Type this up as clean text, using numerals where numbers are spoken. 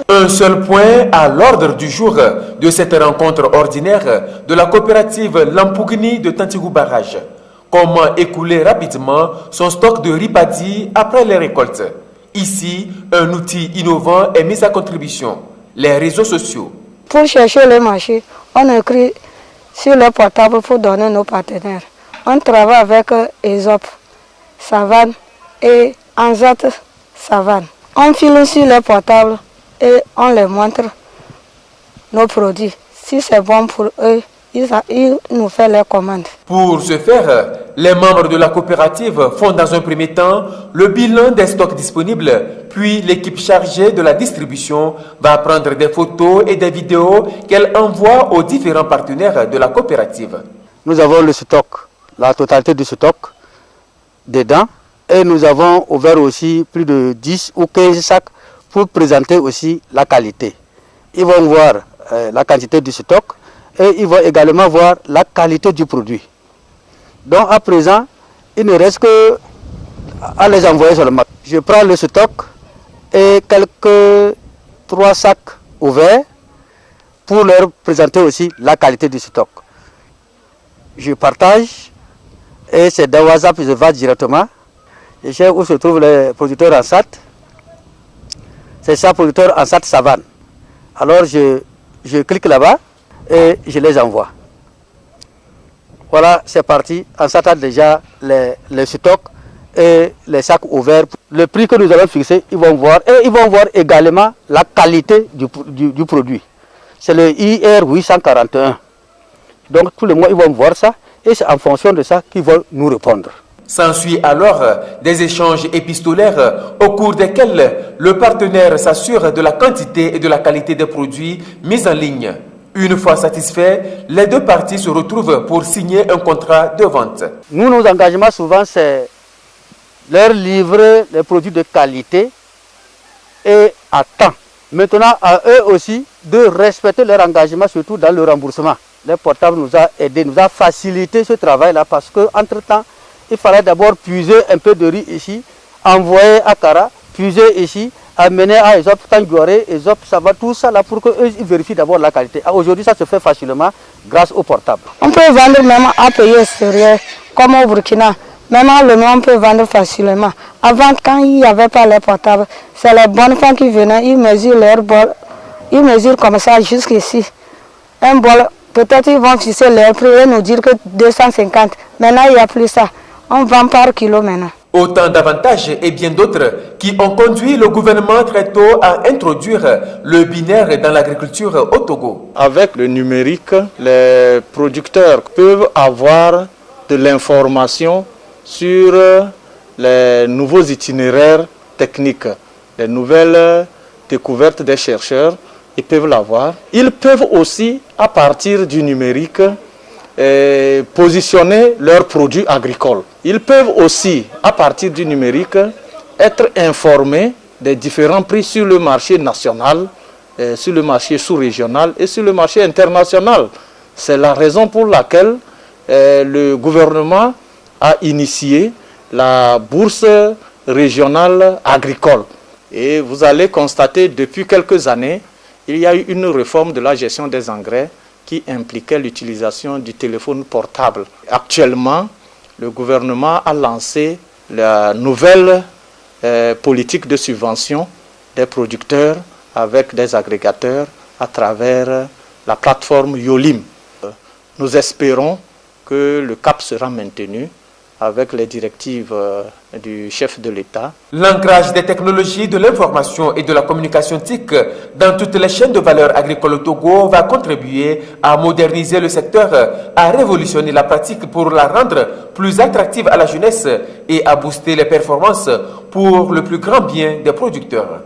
Un seul point à l'ordre du jour de cette rencontre ordinaire de la coopérative Lampougni de Tantigou Barrage. Comment écouler rapidement son stock de ripadi après les récoltes. Ici, un outil innovant est mis à contribution, les réseaux sociaux. Pour chercher le marché, on écrit sur le portable pour donner nos partenaires. On travaille avec Aesop, Savane et Anzat Savane. On filme sur le portable et on les montre nos produits. Si c'est bon pour eux, ils nous font les commandes. Pour ce faire, les membres de la coopérative font dans un premier temps le bilan des stocks disponibles, puis l'équipe chargée de la distribution va prendre des photos et des vidéos qu'elle envoie aux différents partenaires de la coopérative. Nous avons le stock, la totalité du stock dedans, et nous avons ouvert aussi plus de 10 ou 15 sacs pour présenter aussi la qualité. Ils vont voir la quantité du stock et ils vont également voir la qualité du produit. Donc à présent, il ne reste que à les envoyer seulement. Je prends le stock et quelques 3 sacs ouverts pour leur présenter aussi la qualité du stock. Je partage et c'est dans WhatsApp, je vais directement. Je cherche où se trouvent les producteurs en SAT. C'est ça, producteur en SAT Savane. Alors je clique là-bas et je les envoie. Voilà, c'est parti. En SAT a déjà les stocks et les sacs ouverts. Le prix que nous allons fixer, ils vont voir. Et ils vont voir également la qualité du produit. C'est le IR 841. Donc tous les mois, ils vont voir ça. Et c'est en fonction de ça qu'ils vont nous répondre. S'ensuit alors des échanges épistolaires au cours desquels le partenaire s'assure de la quantité et de la qualité des produits mis en ligne. Une fois satisfaits, les deux parties se retrouvent pour signer un contrat de vente. Nous, nos engagements souvent, c'est leur livrer les produits de qualité et à temps. Maintenant, à eux aussi de respecter leur engagement, surtout dans le remboursement. Le portable nous a aidé, nous a facilité ce travail-là parce qu'entre-temps, il fallait d'abord puiser un peu de riz ici, envoyer à Kara, puiser ici, amener à Aesop, Tanguoré, Aesop, ça va tout ça là pour qu'eux ils vérifient d'abord la qualité. Aujourd'hui, ça se fait facilement grâce au portable. On peut vendre même à pays extérieur, comme au Burkina. Même à Lomé, on peut vendre facilement. Avant, quand il n'y avait pas les portables, c'est les bonnes femmes qui venaient, ils mesurent leur bol, ils mesurent comme ça jusqu'ici. Un bol, peut-être ils vont fixer leur prix et nous dire que 250. Maintenant, il n'y a plus ça. On vend par kilo maintenant. Autant d'avantages et bien d'autres qui ont conduit le gouvernement très tôt à introduire le binaire dans l'agriculture au Togo. Avec le numérique, les producteurs peuvent avoir de l'information sur les nouveaux itinéraires techniques, les nouvelles découvertes des chercheurs, ils peuvent l'avoir. Ils peuvent aussi, à partir du numérique, positionner leurs produits agricoles. Ils peuvent aussi, à partir du numérique, être informés des différents prix sur le marché national, sur le marché sous-régional et sur le marché international. C'est la raison pour laquelle le gouvernement a initié la bourse régionale agricole. Et vous allez constater depuis quelques années, il y a eu une réforme de la gestion des engrais qui impliquait l'utilisation du téléphone portable. Actuellement, le gouvernement a lancé la nouvelle politique de subvention des producteurs avec des agrégateurs à travers la plateforme Yolim. Nous espérons que le cap sera maintenu avec les directives du chef de l'État. L'ancrage des technologies de l'information et de la communication TIC dans toutes les chaînes de valeur agricole au Togo va contribuer à moderniser le secteur, à révolutionner la pratique pour la rendre plus attractive à la jeunesse et à booster les performances pour le plus grand bien des producteurs.